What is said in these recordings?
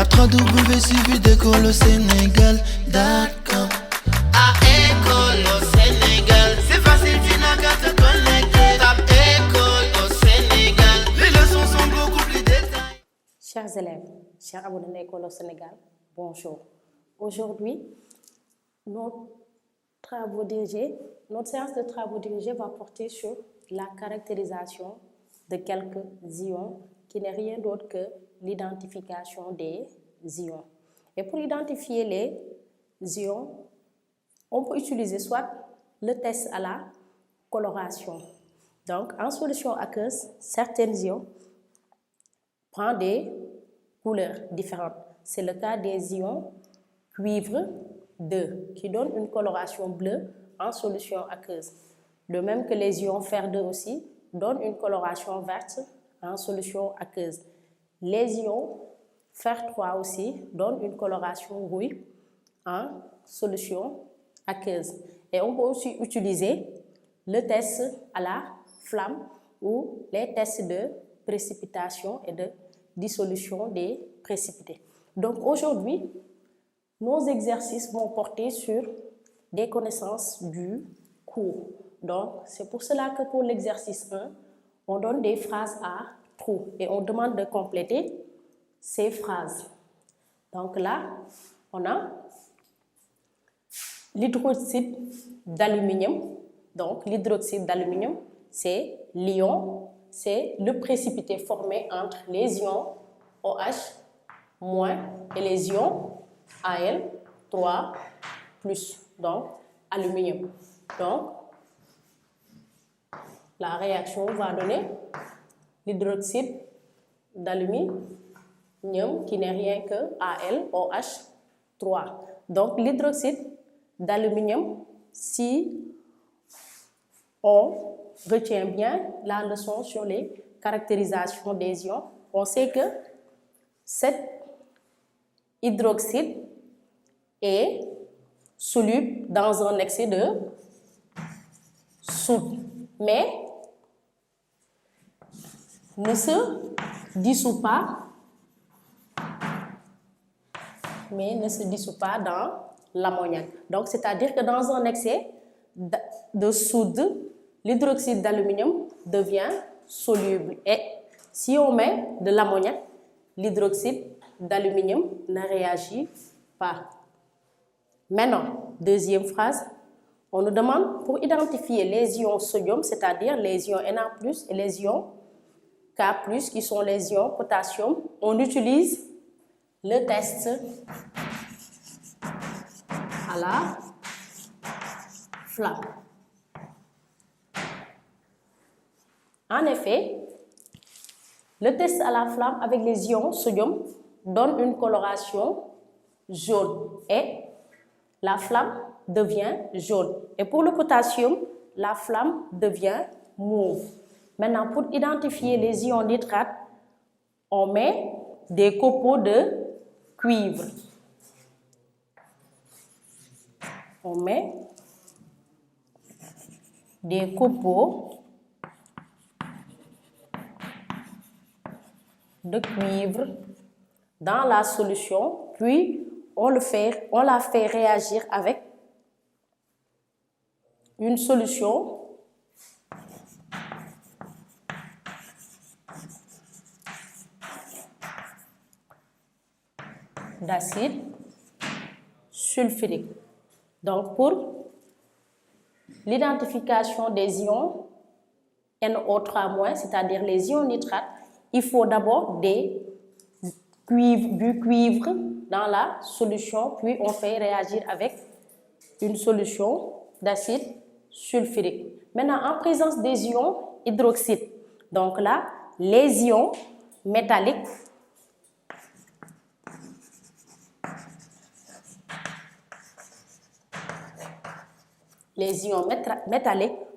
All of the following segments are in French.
Tape www.suividécole-au-sénégal.com. À École au Sénégal, c'est facile, tu n'as qu'à te connecter. Tape École au Sénégal, les leçons sont beaucoup plus détaillées. Chers élèves, chers abonnés de l'École au Sénégal, bonjour. Aujourd'hui, notre séance de travaux dirigés va porter sur la caractérisation de quelques ions qui n'est rien d'autre que l'identification des ions. Et pour identifier les ions, on peut utiliser soit le test à la coloration. Donc, en solution aqueuse, certains ions prennent des couleurs différentes. C'est le cas des ions cuivre 2 qui donnent une coloration bleue en solution aqueuse. De même que les ions fer 2 aussi donnent une coloration verte en solution aqueuse. Les ions fer 3 aussi donnent une coloration rouille en solution aqueuse. Et on peut aussi utiliser le test à la flamme ou les tests de précipitation et de dissolution des précipités. Donc aujourd'hui, nos exercices vont porter sur des connaissances du cours. Donc c'est pour cela que pour l'exercice 1, on donne des phrases à trous et on demande de compléter ces phrases. Donc là, on a l'hydroxyde d'aluminium. Donc l'hydroxyde d'aluminium, c'est l'ion, c'est le précipité formé entre les ions OH- et les ions Al3+, donc aluminium. Donc la réaction va donner l'hydroxyde d'aluminium qui n'est rien que AlOH3. Donc l'hydroxyde d'aluminium, si on retient bien la leçon sur les caractérisations des ions, on sait que cet hydroxyde est soluble dans un excès de soude, mais ne se dissout pas dans l'ammoniac. Donc, c'est-à-dire que dans un excès de soude, l'hydroxyde d'aluminium devient soluble. Et si on met de l'ammoniac, l'hydroxyde d'aluminium ne réagit pas. Maintenant, deuxième phrase, on nous demande pour identifier les ions sodium, c'est-à-dire les ions Na+, et les ions K+, qui sont les ions potassium, on utilise le test à la flamme. En effet, le test à la flamme avec les ions sodium donne une coloration jaune et la flamme devient jaune. Et pour le potassium, la flamme devient mauve. Maintenant, pour identifier les ions nitrates, on met des copeaux de cuivre. On met des copeaux de cuivre dans la solution, puis on la fait réagir avec une solution d'acide sulfurique. Donc pour l'identification des ions NO3-, c'est-à-dire les ions nitrates, il faut d'abord du cuivre dans la solution, puis on fait réagir avec une solution d'acide sulfurique. Maintenant, en présence des ions hydroxyde, donc là, les ions métalliques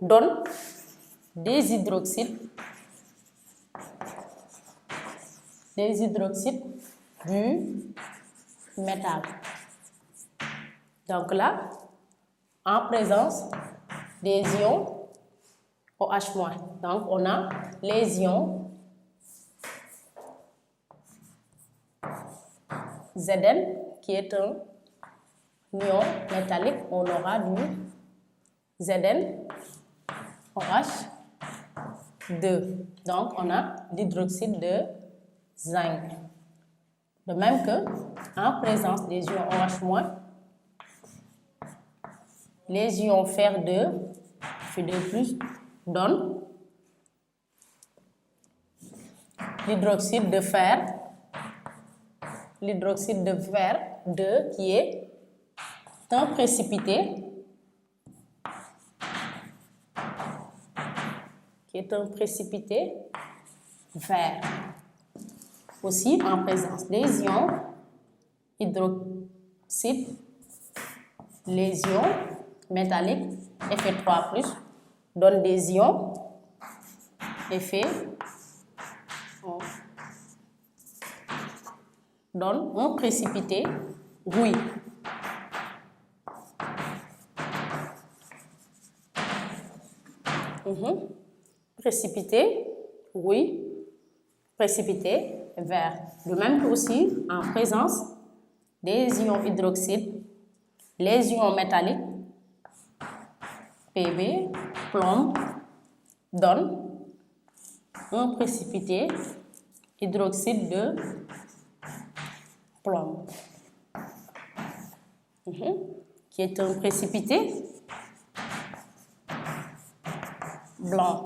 donnent des hydroxydes du métal. Donc là, en présence des ions OH-. Donc on a les ions Zn qui est un ion métallique, on aura du Zn OH 2. Donc, on a l'hydroxyde de zinc. De même que, en présence des ions OH-, les ions Fer2, Fe2+, donnent l'hydroxyde de fer, l'hydroxyde de fer 2 qui est un précipité, vert. Aussi, en présence des ions hydroxyde, les ions métalliques Fe3+, donnent des ions donne un précipité rouille. Précipité rouille, précipité vert. De même que aussi en présence des ions hydroxyde, les ions métalliques Pb, plomb, donnent un précipité hydroxyde de plomb, qui est un précipité blanc.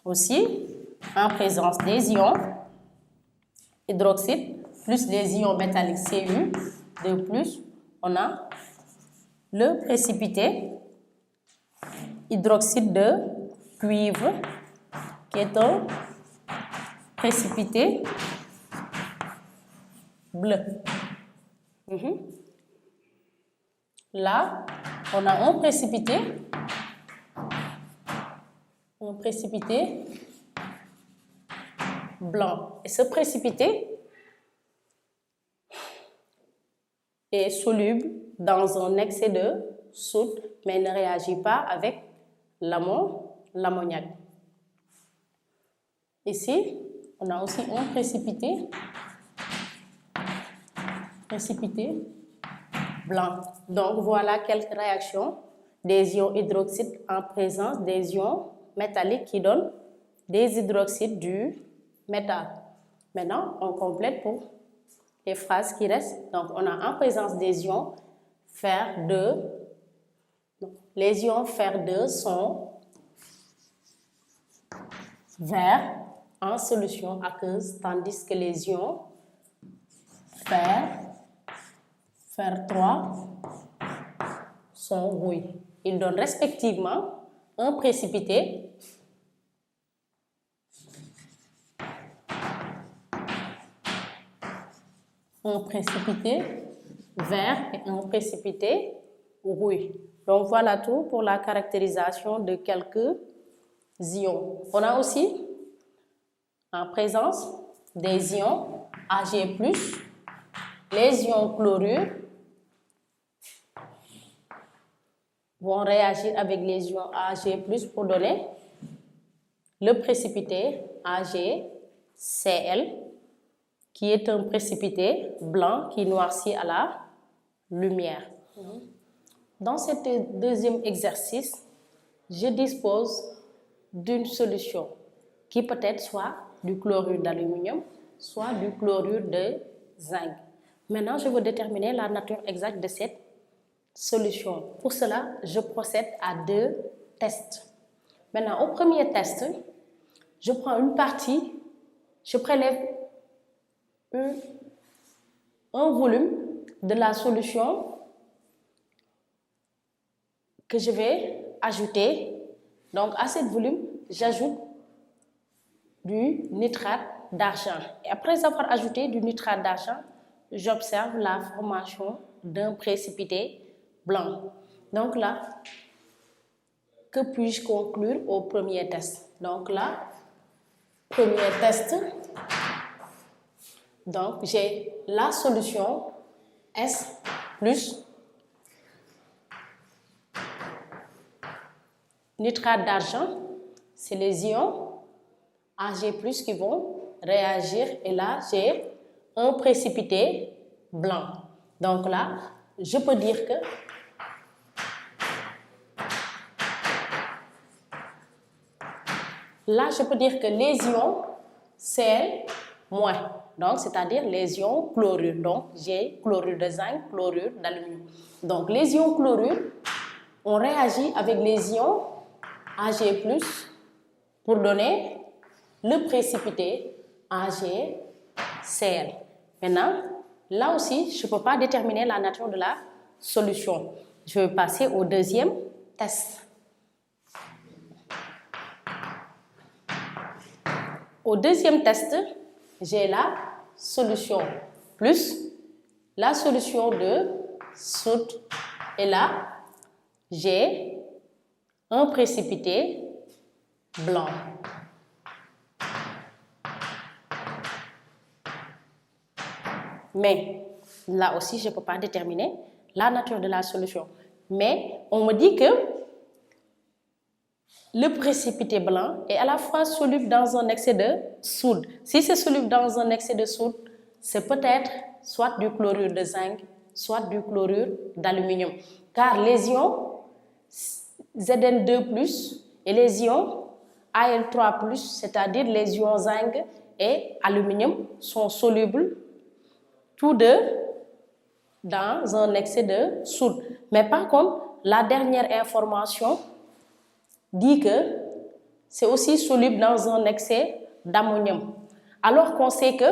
Aussi, en présence des ions hydroxyde plus les ions métalliques Cu, de plus, on a le précipité hydroxyde de cuivre, qui est un précipité bleu. Là, on a un précipité blanc. Et ce précipité est soluble dans un excès de soude, mais ne réagit pas avec l'ammoniac. Ici, on a aussi un précipité blanc. Donc, voilà quelques réactions des ions hydroxydes en présence des ions métalliques qui donnent des hydroxydes du métal. Maintenant, on complète pour les phrases qui restent. Donc, on a en présence des ions Fer2. Les ions Fer2 sont verts en solution aqueuse, tandis que les ions Fer3 sont rouillés. Ils donnent respectivement un précipité vert et un précipité rouille. Donc voilà tout pour la caractérisation de quelques ions. On a aussi en présence des ions Ag+, les ions chlorure vont réagir avec les ions Ag+, pour donner le précipité AgCl, qui est un précipité blanc qui noircit à la lumière. Dans ce deuxième exercice, je dispose d'une solution qui peut être soit du chlorure d'aluminium, soit du chlorure de zinc. Maintenant, je veux déterminer la nature exacte de cette solution. Pour cela, je procède à 2 tests. Maintenant, au premier test, je prends une partie, je prélève un volume de la solution que je vais ajouter. Donc, à ce volume, j'ajoute du nitrate d'argent. Et après avoir ajouté du nitrate d'argent, j'observe la formation d'un précipité blanc. Donc là, que puis-je conclure au premier test? Donc là, premier test, donc j'ai la solution S plus nitrate d'argent, c'est les ions Ag+ qui vont réagir, et là j'ai un précipité blanc. Donc là, je peux dire que les ions Cl-, donc c'est-à-dire les ions chlorure. Donc j'ai chlorure de zinc, chlorure d'aluminium. Donc les ions chlorure ont réagi avec les ions Ag+, pour donner le précipité AgCl. Maintenant, là aussi, je ne peux pas déterminer la nature de la solution. Je vais passer au deuxième test. Au deuxième test, j'ai la solution plus la solution de soude. Et là, j'ai un précipité blanc. Mais là aussi, je ne peux pas déterminer la nature de la solution. Mais on me dit que le précipité blanc est à la fois soluble dans un excès de soude. Si c'est soluble dans un excès de soude, c'est peut-être soit du chlorure de zinc, soit du chlorure d'aluminium. Car les ions Zn2+, et les ions Al3+, c'est-à-dire les ions zinc et aluminium, sont solubles tous deux dans un excès de soude. Mais par contre, la dernière information dit que c'est aussi soluble dans un excès d'ammonium. Alors qu'on sait que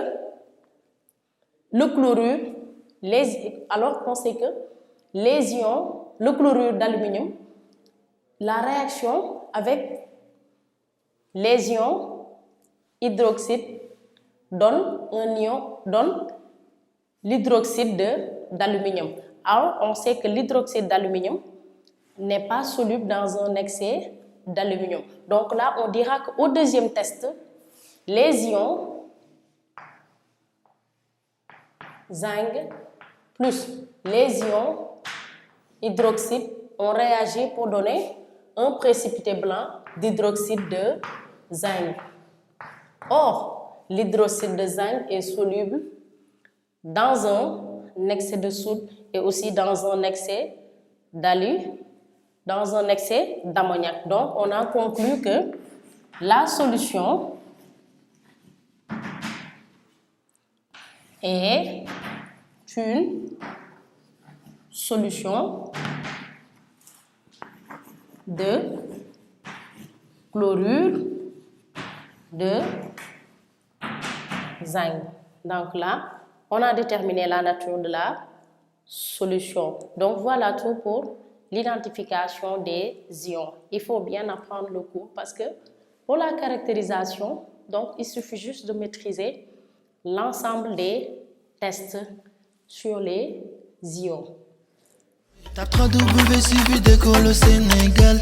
le chlorure, les ions, le chlorure d'aluminium, la réaction avec les ions hydroxyde donne l'hydroxyde d'aluminium. Alors, on sait que l'hydroxyde d'aluminium n'est pas soluble dans un excès d'aluminium. Donc là, on dira qu'au deuxième test, les ions zinc plus les ions hydroxyde ont réagi pour donner un précipité blanc d'hydroxyde de zinc. Or, l'hydroxyde de zinc est soluble dans un excès de soude et aussi dans un excès d'ammoniac. Donc, on a conclu que la solution est une solution de chlorure de zinc. Donc là, on a déterminé la nature de la solution. Donc voilà tout pour l'identification des ions. Il faut bien apprendre le cours parce que pour la caractérisation, donc il suffit juste de maîtriser l'ensemble des tests sur les ions. Tape 3 W suivi d'école au Sénégal.